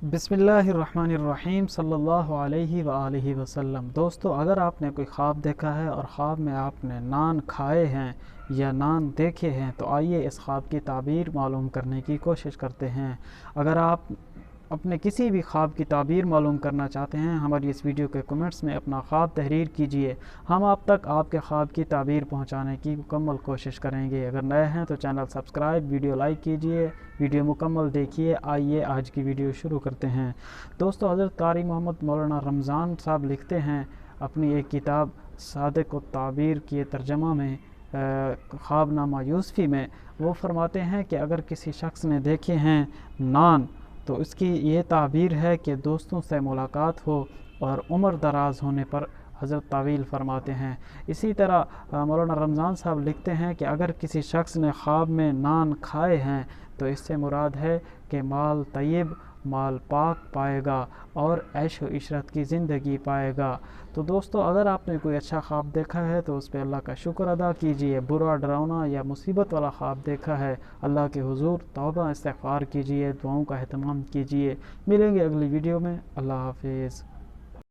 बिस्मिल्लाहिर्रहमानिर्रहीम सल्लल्लाहु अलैहि वआलिहि वसल्लम। दोस्तों, अगर आपने कोई ख्वाब देखा है और ख्वाब में आपने नान खाए हैं या नान देखे हैं तो आइए इस ख्वाब की ताबीर मालूम करने की कोशिश करते हैं। अगर आप अपने किसी भी ख्वाब की ताबीर मालूम करना चाहते हैं, हमारी इस वीडियो के कमेंट्स में अपना ख्वाब तहरीर कीजिए। हम आप तक आपके ख्वाब की ताबीर पहुंचाने की मुकम्मल कोशिश करेंगे। अगर नए हैं तो चैनल सब्सक्राइब, वीडियो लाइक कीजिए, वीडियो मुकम्मल देखिए। आइए आज की वीडियो शुरू करते हैं। दोस्तों, हज़रत कारी मोहम्मद मौलाना रमज़ान साहब लिखते हैं अपनी एक किताब सादिक़ ताबीर के तर्जमा में, ख्वाबनामा यूसुफ़ी में, वो फरमाते हैं कि अगर किसी शख्स ने देखे हैं नान तो इसकी ये ताबीर है कि दोस्तों से मुलाकात हो और उम्र दराज होने पर हज़रत तावील फरमाते हैं। इसी तरह मौलाना रमज़ान साहब लिखते हैं कि अगर किसी शख्स ने ख्वाब में नान खाए हैं तो इससे मुराद है कि माल तय्यब, माल पाक पाएगा और ऐश व इशरत की ज़िंदगी पाएगा। तो दोस्तों, अगर आपने कोई अच्छा ख्वाब देखा है तो उस पर अल्लाह का शुक्र अदा कीजिए। बुरा, डरावना या मुसीबत वाला ख्वाब देखा है, अल्लाह के हुजूर तौबा इस्तिग़फ़ार कीजिए, दुआओं का एहतमाम कीजिए। मिलेंगे अगली वीडियो में। अल्लाह हाफिज़।